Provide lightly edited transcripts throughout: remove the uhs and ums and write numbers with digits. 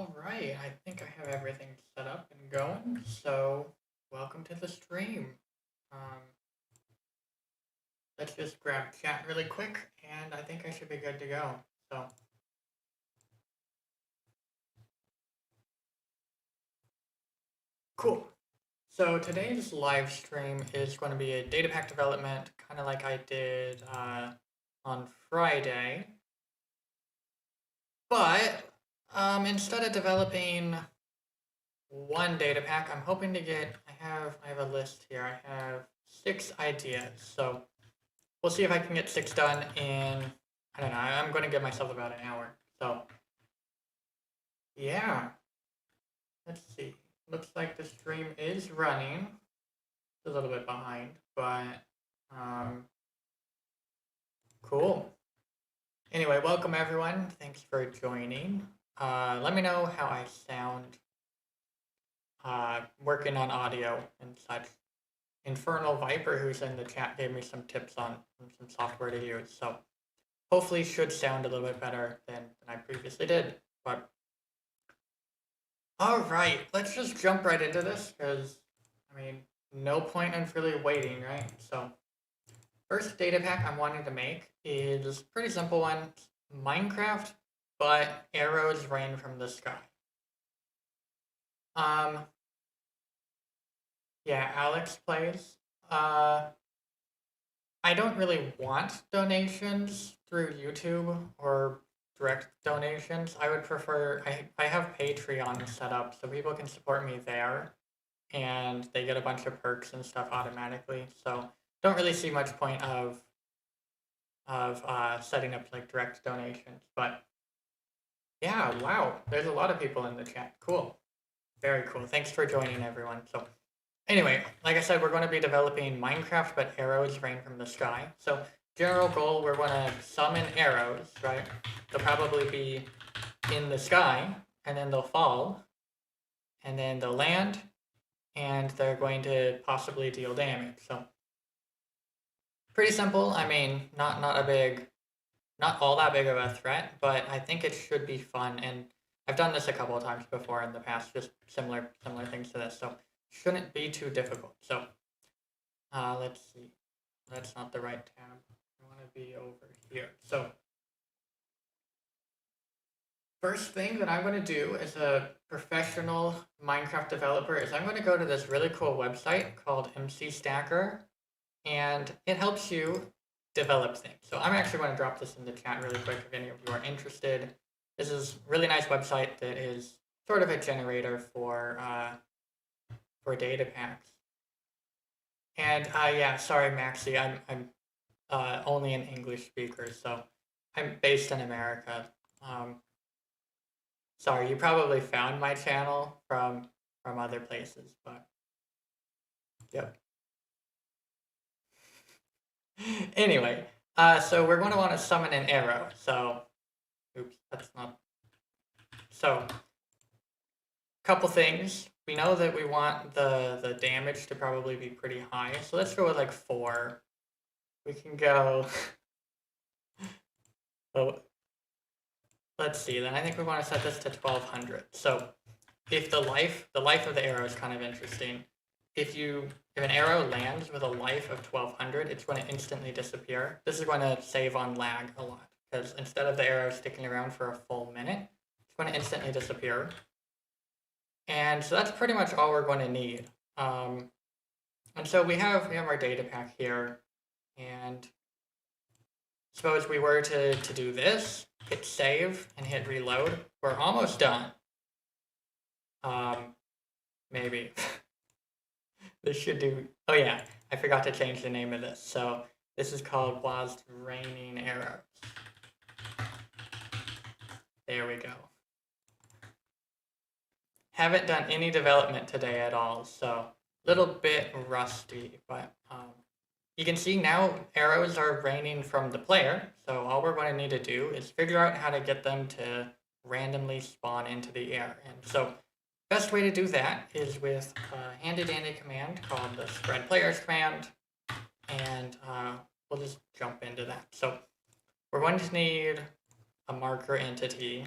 All right, I think I have everything set up and going. So, welcome to the stream. Um, let's just grab chat really quick, and I think I should be good to go. So, cool. So today's live stream is going to be a data pack development, kind of like I did on Friday. But instead of developing one data pack, I'm hoping to get. I have a list here. I have 6 ideas. So we'll see if I can get 6 done in. I don't know. I'm going to give myself about an hour. So yeah, let's see. Looks like the stream is running. It's a little bit behind, but cool. Anyway, welcome everyone. Thanks for joining. Let me know how I sound working on audio and such. Infernal Viper, who's in the chat, gave me some tips on some software to use. So hopefully should sound a little bit better than I previously did. But all right, let's just jump right into this because, I mean, no point in really waiting, right? So first data pack I'm wanting to make is a pretty simple one. Minecraft, but arrows rain from the sky. Yeah, Alex plays. I don't really want donations through YouTube or direct donations. I would prefer, I have Patreon set up so people can support me there and they get a bunch of perks and stuff automatically. So don't really see much point of setting up like direct donations. But yeah, wow, there's a lot of people in the chat. Cool. Very cool. Thanks for joining, everyone. So anyway, like I said, we're going to be developing Minecraft, but arrows rain from the sky. So general goal, we're going to summon arrows, right? They'll probably be in the sky, and then they'll fall, and then they'll land, and they're going to possibly deal damage. So pretty simple. I mean, not all that big of a threat, but I think it should be fun. And I've done this a couple of times before in the past, just similar things to this. So shouldn't be too difficult. So let's see. That's not the right tab. I want to be over here. So first thing that I'm going to do as a professional Minecraft developer is I'm going to go to this really cool website called MC Stacker, and it helps you develop things. So I'm actually going to drop this in the chat really quick if any of you are interested. This is a really nice website that is sort of a generator for data packs. And yeah, sorry, Maxi, I'm only an English speaker, so I'm based in America. Sorry, you probably found my channel from other places, but yep. Anyway, so we're going to want to summon an arrow. So, oops, that's not. So, couple things. We know that we want the damage to probably be pretty high. So let's go with like 4. We can go. Oh, let's see. Then I think we want to set this to 1200. So if the life of the arrow is kind of interesting. If an arrow lands with a life of 1200, it's going to instantly disappear. This is going to save on lag a lot because instead of the arrow sticking around for a full minute, it's going to instantly disappear. And so that's pretty much all we're going to need. And so we have our data pack here, and suppose we were to do this, hit save and hit reload. We're almost done. Maybe. This should do. Oh yeah, I forgot to change the name of this. So this is called Whilst Raining Arrows. There we go. Haven't done any development today at all, so a little bit rusty, but you can see now arrows are raining from the player. So all we're going to need to do is figure out how to get them to randomly spawn into the air. And so best way to do that is with a handy-dandy command called the spread players command, and we'll just jump into that. So we're going to need a marker entity.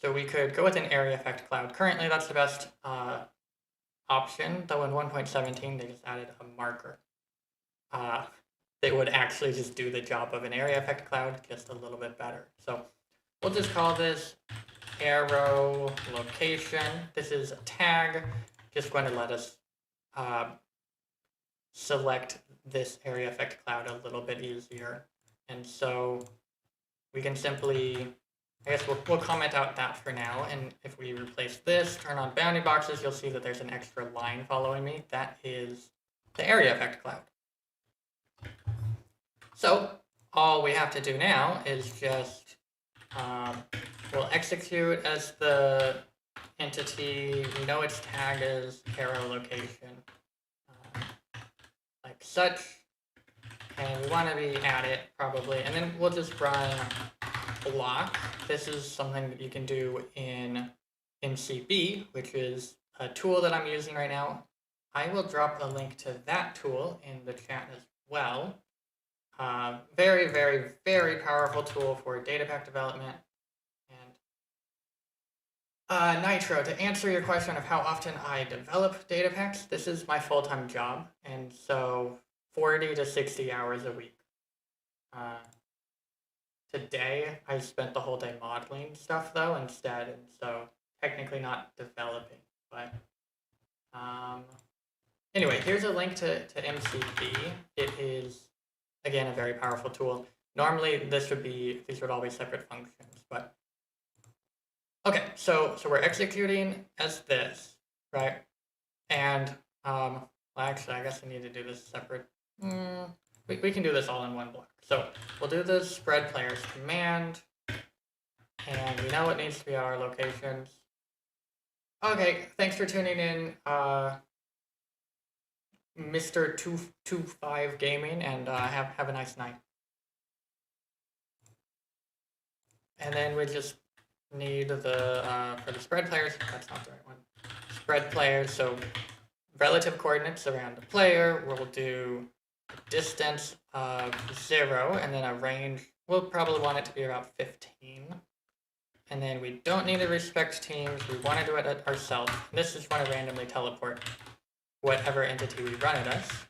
So we could go with an area effect cloud. Currently, that's the best option, though in 1.17 they just added a marker. They would actually just do the job of an area effect cloud, just a little bit better. So we'll just call this arrow location. This is a tag, just going to let us select this area effect cloud a little bit easier. And so we can simply, I guess we'll comment out that for now. And if we replace this, turn on bounding boxes, you'll see that there's an extra line following me. That is the area effect cloud. So all we have to do now is just, we'll execute as the entity. We know its tag is arrow location, like such. And we want to be at it probably. And then we'll just run block. This is something that you can do in MCB, which is a tool that I'm using right now. I will drop a link to that tool in the chat as well. Very, very, very powerful tool for data pack development. And Nitro, to answer your question of how often I develop data packs, this is my full-time job, and so 40 to 60 hours a week. Today, I spent the whole day modeling stuff though instead, and so technically not developing. But anyway, here's a link to MCB. It is, again, a very powerful tool. Normally, these would all be separate functions, but okay. So we're executing as this, right? And well, actually, I guess I need to do this separate. We can do this all in one block. So we'll do the spread players command, and we know it needs to be our locations. Okay, thanks for tuning in, Mr. 225 Gaming, and have a nice night. And then we just need the for the spread players. That's not the right one. Spread players. So relative coordinates around the player. We'll do a distance of 0, and then a range. We'll probably want it to be about 15. And then we don't need to respect teams. We want to do it ourselves. This is going to randomly teleport whatever entity we run at us.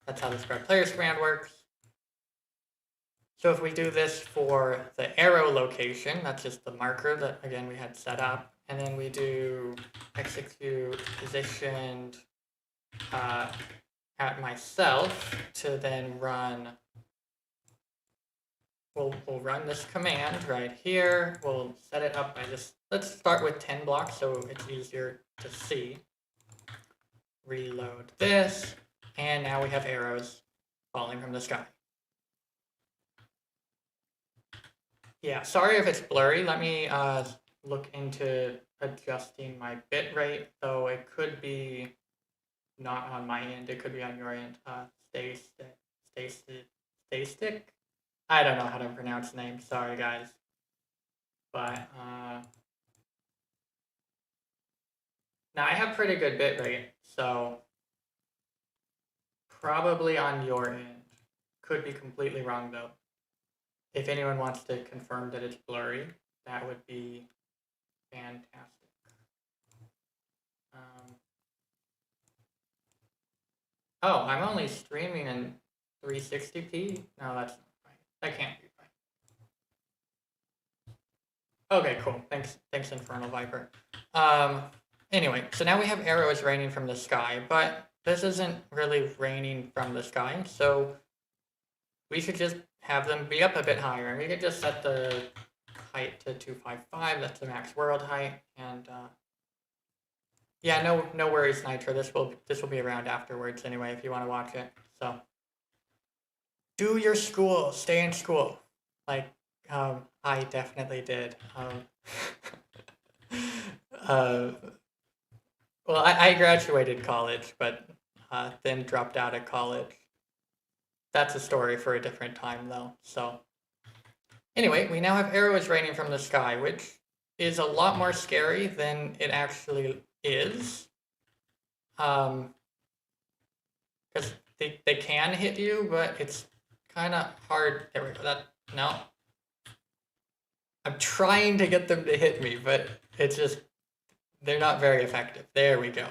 That's how the spread players command works. So if we do this for the arrow location, that's just the marker that, again, we had set up. And then we do execute positioned at myself to then run. We'll run this command right here. We'll set it up by just, let's start with 10 blocks so it's easier to see. Reload this, and now we have arrows falling from the sky. Yeah, sorry if it's blurry. Let me look into adjusting my bit rate, though it could be not on my end. It could be on your end. Stick. I don't know how to pronounce names. Sorry, guys. But now I have pretty good bit rate, so probably on your end. Could be completely wrong though. If anyone wants to confirm that it's blurry, that would be fantastic. Oh, I'm only streaming in 360p? No, that's not right. That can't be right. Okay, cool. Thanks, Infernal Viper. Anyway, so now we have arrows raining from the sky, but this isn't really raining from the sky, so we should just have them be up a bit higher, and we could just set the height to 255. That's the max world height, and yeah, no worries, Nitro. This will be around afterwards anyway if you want to watch it. So do your school, stay in school, like I definitely did. Well, I graduated college, but then dropped out of college. That's a story for a different time, though. So anyway, we now have arrows raining from the sky, which is a lot more scary than it actually is. Because they can hit you, but it's kind of hard. There we go. No. I'm trying to get them to hit me, but It's just, they're not very effective. There we go.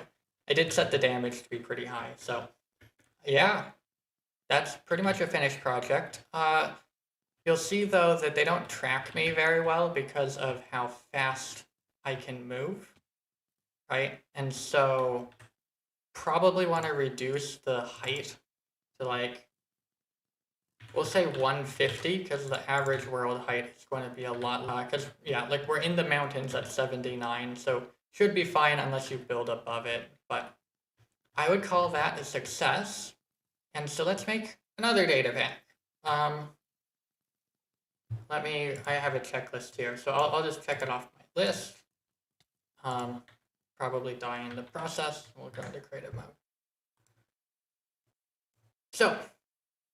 I did set the damage to be pretty high. So yeah, that's pretty much a finished project. You'll see though that they don't track me very well because of how fast I can move, right? And so probably want to reduce the height to like, we'll say 150 because the average world height is going to be a lot lower. Because yeah, like we're in the mountains at 79, so should be fine unless you build above it. But I would call that a success. And so let's make another data pack. I have a checklist here, so I'll just check it off my list. Probably die in the process. We'll go into creative mode. So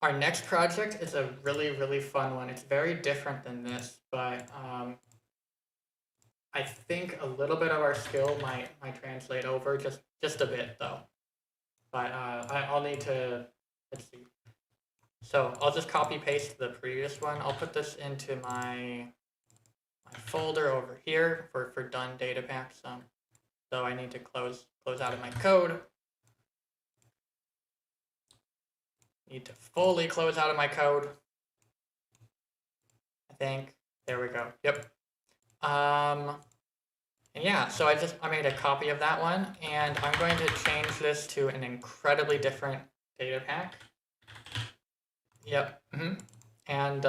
our next project is a really, really fun one. It's very different than this, but I think a little bit of our skill might translate over, just a bit though. But I'll need to, let's see. So I'll just copy paste the previous one. I'll put this into my folder over here for done data packs. So I need to close out of my code. Need to fully close out of my code. I think. There we go. Yep. And yeah, so I made a copy of that one, and I'm going to change this to an incredibly different data pack. Yep. And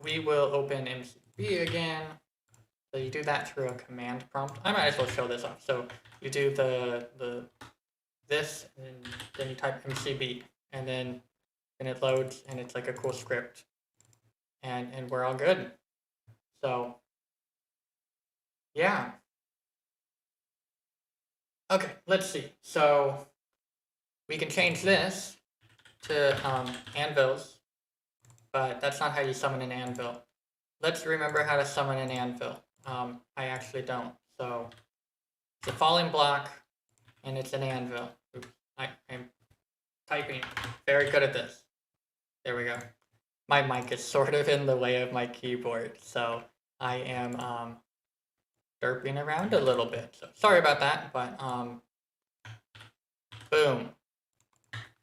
we will open MCB again. So you do that through a command prompt. I might as well show this off. So you do this, and then you type MCB, and then it loads, and it's like a cool script, and we're all good. So yeah. Okay, let's see. So we can change this to anvils, but that's not how you summon an anvil. Let's remember how to summon an anvil. I actually don't. So it's a falling block, and it's an anvil. Oops, I'm typing. Very good at this. There we go. My mic is sort of in the way of my keyboard, so I am derping around a little bit. So sorry about that, but boom.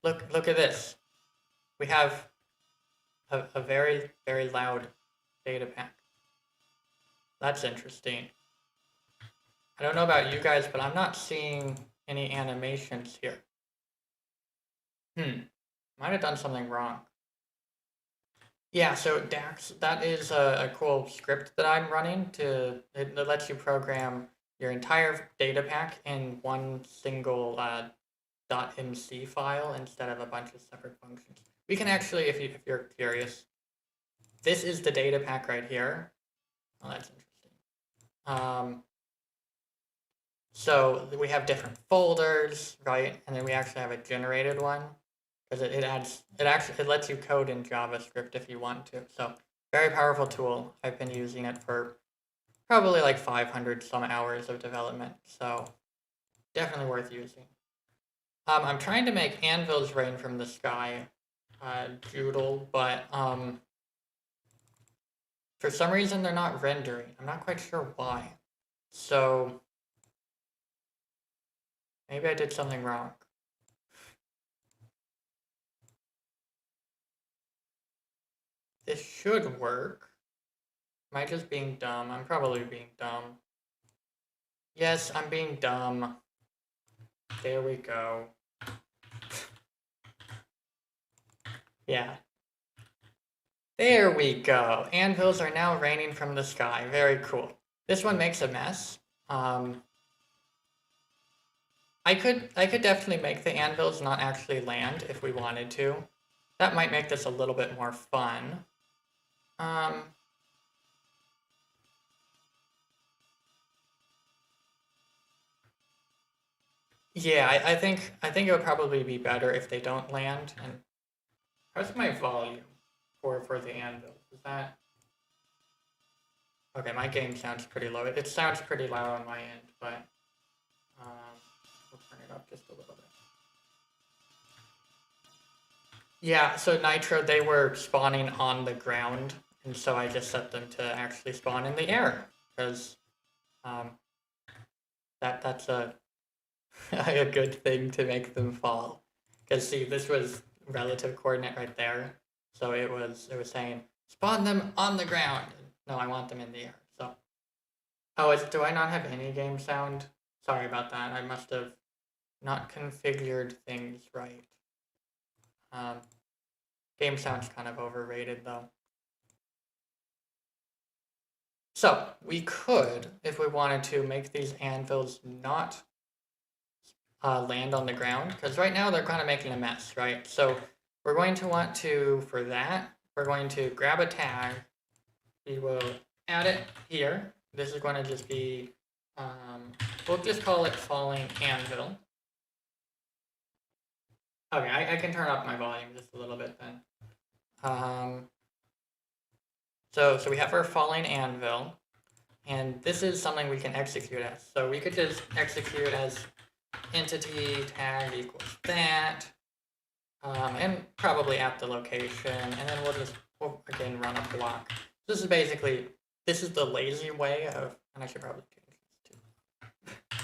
Look at this. We have a very, very loud data pack. That's interesting. I don't know about you guys, but I'm not seeing any animations here. Might have done something wrong. Yeah, so DAX, that is a cool script that I'm running it lets you program your entire data pack in one single .mc file instead of a bunch of separate functions. We can actually, if you're curious, this is the data pack right here. Oh, that's interesting. So we have different folders, right? And then we actually have a generated one because it lets you code in JavaScript if you want to. So very powerful tool. I've been using it for probably like 500 some hours of development. So definitely worth using. I'm trying to make anvils rain from the sky, Joodle, but for some reason they're not rendering. I'm not quite sure why. So maybe I did something wrong. This should work. Am I just being dumb? I'm probably being dumb. Yes, I'm being dumb. There we go. Yeah. There we go. Anvils are now raining from the sky. Very cool. This one makes a mess. I could definitely make the anvils not actually land if we wanted to. That might make this a little bit more fun. Yeah, I think it would probably be better if they don't land. And how's my volume for the anvil? Is that okay? My game sounds pretty low. It sounds pretty loud on my end, but we'll turn it up just a little bit. Yeah, so Nitro, they were spawning on the ground, and so I just set them to actually spawn in the air because That's a a good thing to make them fall. Because see, this was relative coordinate right there, so it was saying spawn them on the ground. No, I want them in the air. So, oh, do I not have any game sound? Sorry about that. I must have not configured things right. Game sound's kind of overrated though. So we could, if we wanted to, make these anvils not land on the ground, because right now they're kind of making a mess, right? So we're going to want to, for that, we're going to grab a tag. We will add it here. This is going to just be, we'll just call it falling anvil. Okay, I can turn up my volume just a little bit then. So we have our falling anvil, and this is something we can execute as. So we could just execute as entity tag equals that, and probably at the location, and then we'll again run a block. This is basically, this is the lazy way of, and I should probably change this too.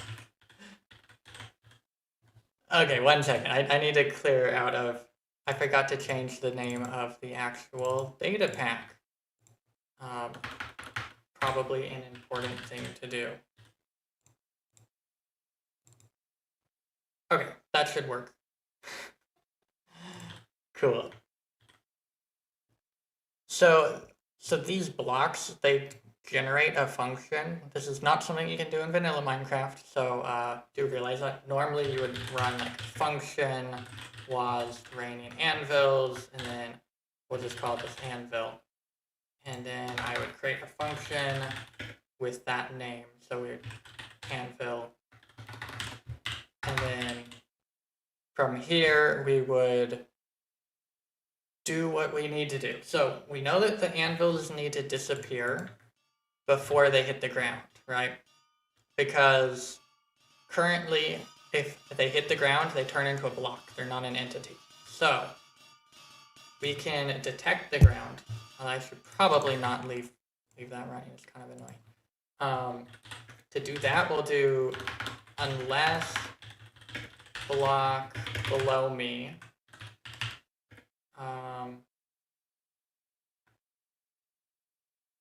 Okay, 1 second. I need to clear out of, I forgot to change the name of the actual data pack. Probably an important thing to do. Okay, that should work. Cool. So these blocks, they generate a function. This is not something you can do in vanilla Minecraft, so do realize that normally you would run like function was raining anvils, and then we'll just call this anvil. And then I would create a function with that name. So we anvil. And then from here, we would do what we need to do. So we know that the anvils need to disappear before they hit the ground, right? Because currently, if they hit the ground, they turn into a block. They're not an entity. So we can detect the ground. I should probably not leave that running. It's kind of annoying. To do that, we'll do unless block below me.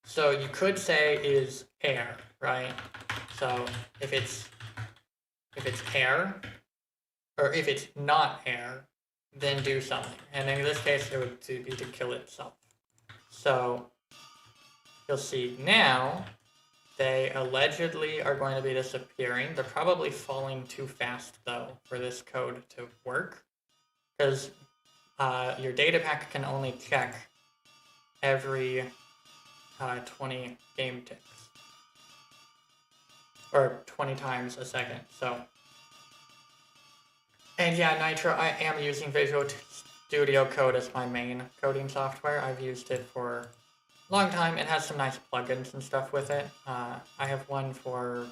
So you could say is air, right? So if it's air, or if it's not air, then do something. And in this case, it would be to kill itself. So you'll see now they allegedly are going to be disappearing. They're probably falling too fast though for this code to work, because your data pack can only check every 20 game ticks, or 20 times a second. So, and yeah, Nitro, I am using Visual Studio Code as my main coding software. I've used it for a long time. It has some nice plugins and stuff with it. I have one for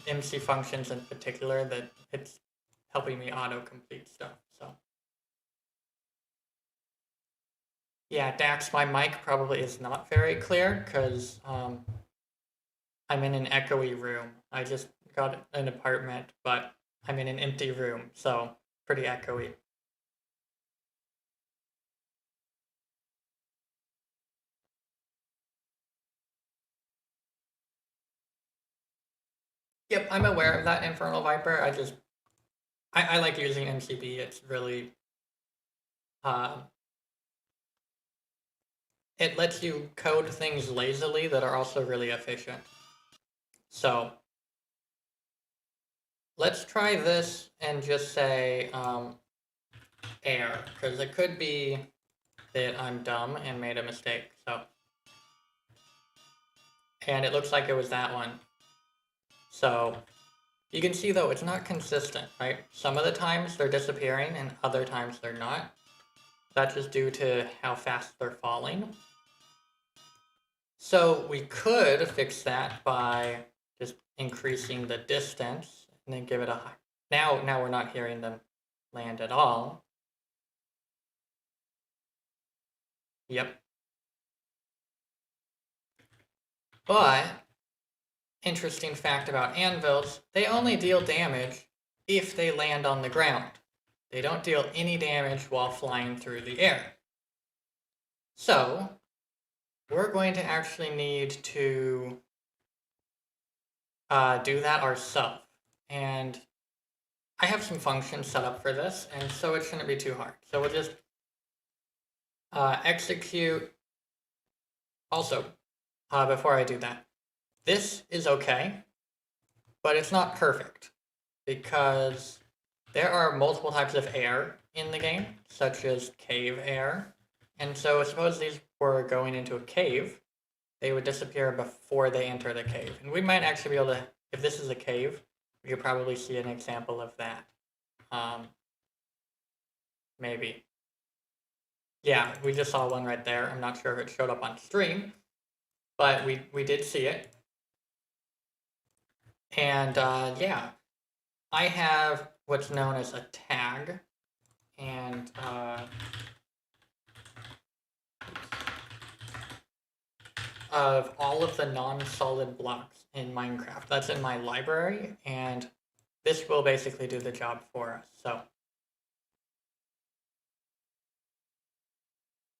MC functions in particular that it's helping me auto-complete stuff. So yeah, Dax, my mic probably is not very clear because I'm in an echoey room. I just got an apartment, but I'm in an empty room, so pretty echoey. Yep, I'm aware of that, Infernal Viper. I like using MCB. It's really, it lets you code things lazily that are also really efficient. So let's try this and just say air, because it could be that I'm dumb and made a mistake. So, and it looks like it was that one. So you can see though, it's not consistent, right? Some of the times they're disappearing and other times they're not. That's just due to how fast they're falling. So we could fix that by just increasing the distance and then give it a high. Now we're not hearing them land at all. Yep. But, interesting fact about anvils, they only deal damage if they land on the ground. They don't deal any damage while flying through the air. So, we're going to actually need to do that ourselves. And I have some functions set up for this, and so it shouldn't be too hard. So we'll just execute. Also, before I do that, this is okay, but it's not perfect because there are multiple types of air in the game, such as cave air. And so suppose these were going into a cave, they would disappear before they enter the cave. And we might actually be able to, if this is a cave, we could probably see an example of that. Maybe. Yeah, we just saw one right there. I'm not sure if it showed up on stream, but we did see it. And yeah, I have what's known as a tag, and of all of the non-solid blocks in Minecraft. That's in my library, and this will basically do the job for us. So,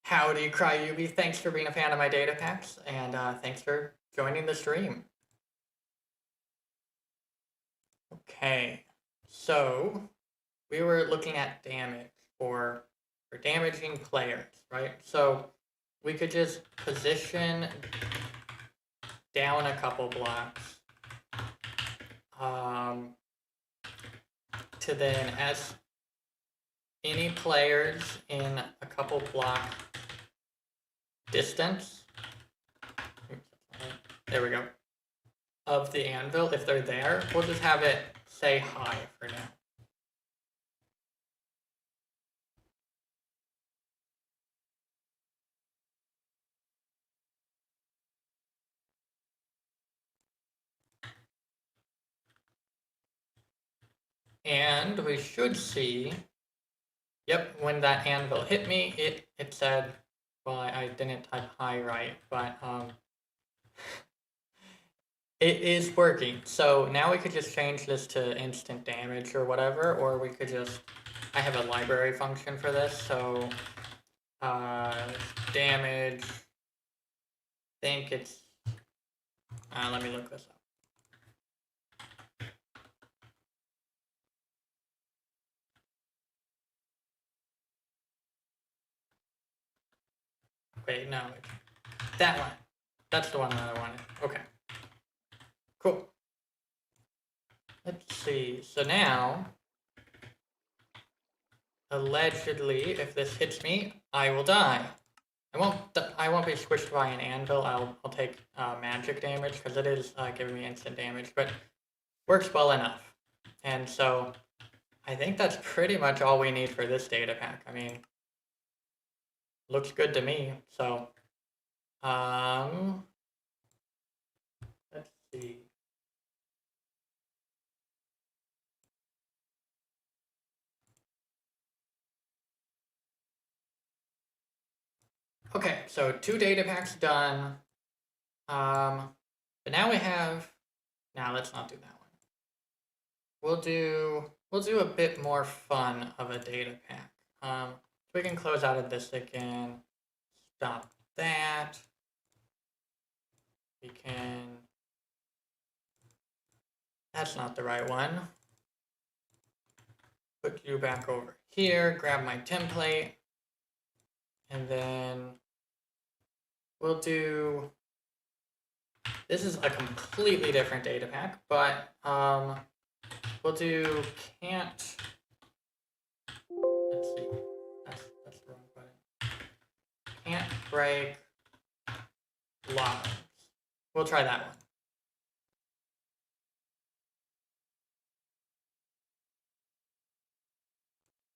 howdy, Cryubi. Thanks for being a fan of my data packs, and thanks for joining the stream. Okay, so we were looking at damage for damaging players, right? So we could just position down a couple blocks to then, as any players in a couple block distance, there we go, of the anvil, if they're there, we'll just have it say hi for now. And we should see, yep, when that anvil hit me, it said, well, I didn't type hi right, but it is working. So now we could just change this to instant damage or whatever, or we could just, I have a library function for this, so damage, I think it's, let me look this up. Wait, no, that one. That's the one that I wanted. Okay. Cool. Let's see. So now, allegedly, if this hits me, I will die. I won't be squished by an anvil. I'll take magic damage because it is giving me instant damage, but works well enough. And so, I think that's pretty much all we need for this data pack. I mean, looks good to me. So, let's see. Okay, so 2 data packs done. But now we have. Now let's not do that one. We'll do a bit more fun of a data pack. So we can close out of this again. Stop that. We can. That's not the right one. Put you back over here. Grab my template, and then we'll do. This is a completely different data pack, but we'll do can't. Let's see. That's the wrong button. Can't break logs. We'll try that one.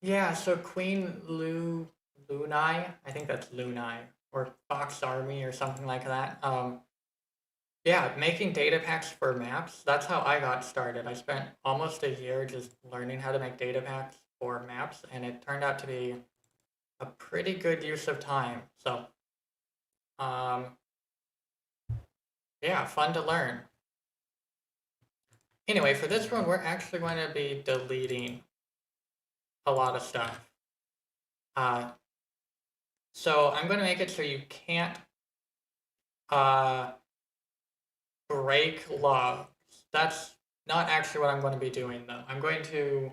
Yeah, so Queen Lunai, I think that's Lunai, or Fox Army or something like that. Yeah, making data packs for maps, that's how I got started. I spent almost a year just learning how to make data packs for maps, and it turned out to be a pretty good use of time. So, yeah, yeah, fun to learn. Anyway, for this one, we're actually going to be deleting a lot of stuff. So I'm going to make it so you can't break logs. That's not actually what I'm going to be doing, though. I'm going to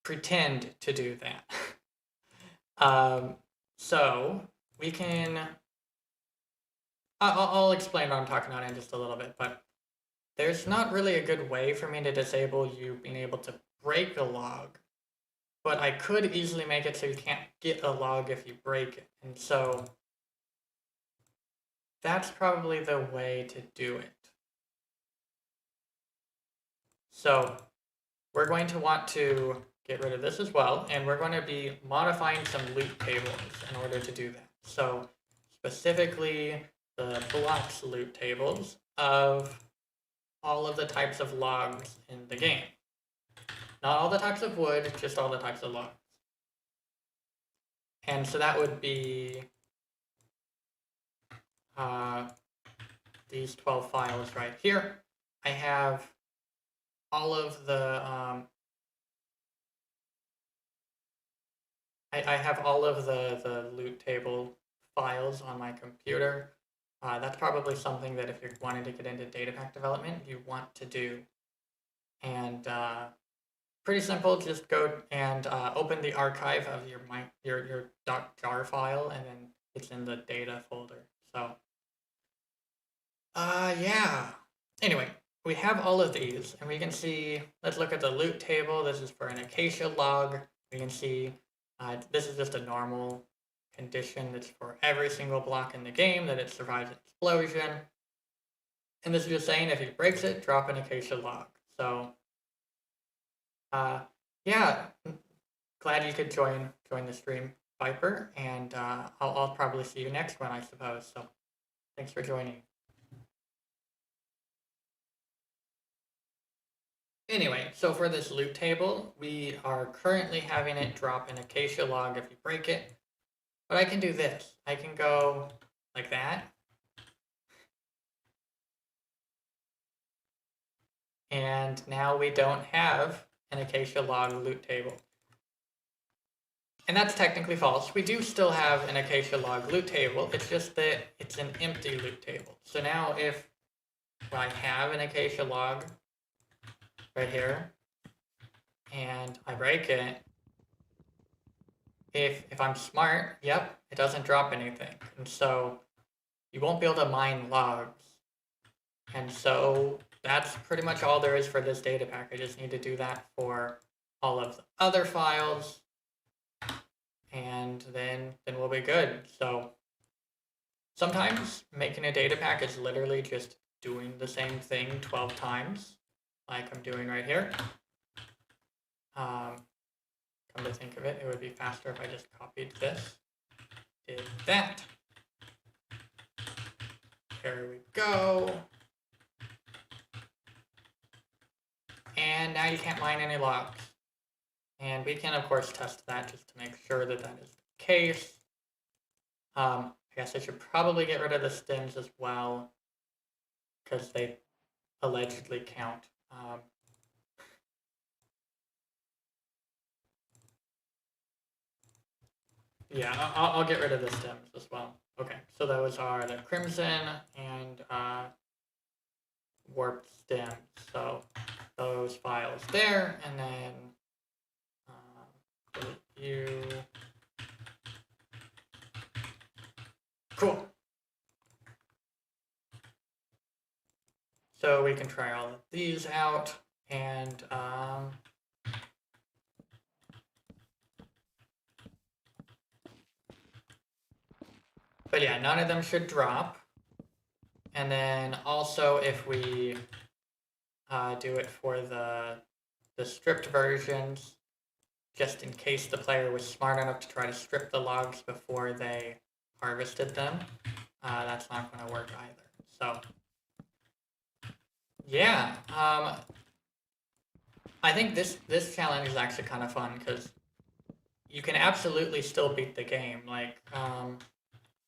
pretend to do that. So we can... I'll explain what I'm talking about in just a little bit, but there's not really a good way for me to disable you being able to break a log, but I could easily make it so you can't get a log if you break it. And so that's probably the way to do it. So we're going to want to get rid of this as well, and we're going to be modifying some loot tables in order to do that. So specifically the blocks loot tables of all of the types of logs in the game. Not all the types of wood, just all the types of logs. And so that would be these 12 files right here. I have all of the I have all of the loot table files on my computer. That's probably something that if you're wanting to get into data pack development, you want to do. And pretty simple, just go and open the archive of your .jar file, and then it's in the data folder. So, yeah. Anyway, we have all of these, and we can see, let's look at the loot table. This is for an acacia log. We can see this is just a normal condition that's for every single block in the game, that it survives explosion. And this is just saying if he breaks it, drop an acacia log. So, yeah, glad you could join the stream, Viper, and I'll probably see you next one, I suppose. So, thanks for joining. Anyway, so for this loot table, we are currently having it drop an acacia log if you break it. But I can do this. I can go like that. And now we don't have an acacia log loot table. And that's technically false. We do still have an acacia log loot table. It's just that it's an empty loot table. So now if I have an acacia log right here, and I break it, if I'm smart, yep, it doesn't drop anything. And so you won't be able to mine logs. And so that's pretty much all there is for this data pack. I just need to do that for all of the other files, and then we'll be good. So sometimes making a data pack is literally just doing the same thing 12 times, like I'm doing right here. Come to think of it, it would be faster if I just copied this, did that. There we go. And now you can't mine any logs. And we can, of course, test that just to make sure that that is the case. I guess I should probably get rid of the stems as well, because they allegedly count. Yeah, I'll get rid of the stems as well. Okay, so those are the crimson and warped stems. So those files there, and then you. Cool. So we can try all of these out, and but yeah, none of them should drop. And then also if we do it for the stripped versions, just in case the player was smart enough to try to strip the logs before they harvested them, that's not going to work either. So yeah, I think this challenge is actually kind of fun because you can absolutely still beat the game. Like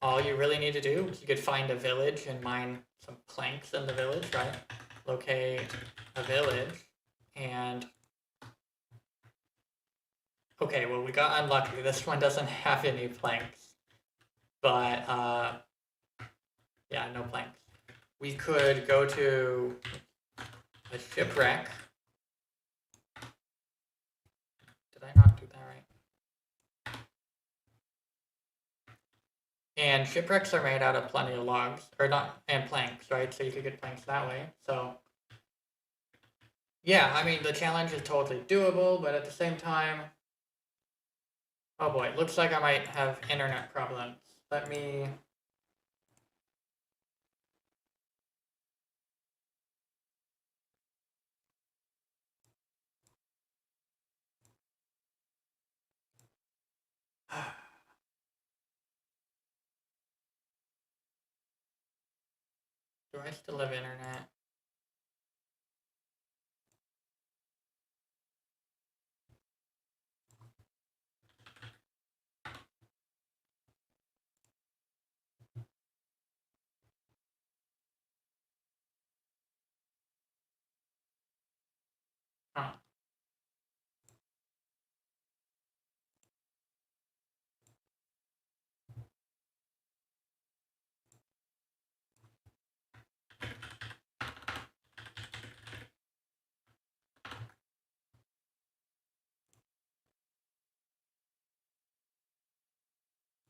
all you really need to do is you could find a village and mine some planks in the village, right? Locate a village and okay, well we got unlucky. This one doesn't have any planks. But yeah, no planks. We could go to a shipwreck. Did I not do that right? And shipwrecks are made out of plenty of logs, or not, and planks, right? So you could get planks that way. So yeah, I mean the challenge is totally doable, but at the same time, oh boy, it looks like I might have internet problems. Let me. Do I still have internet? Huh.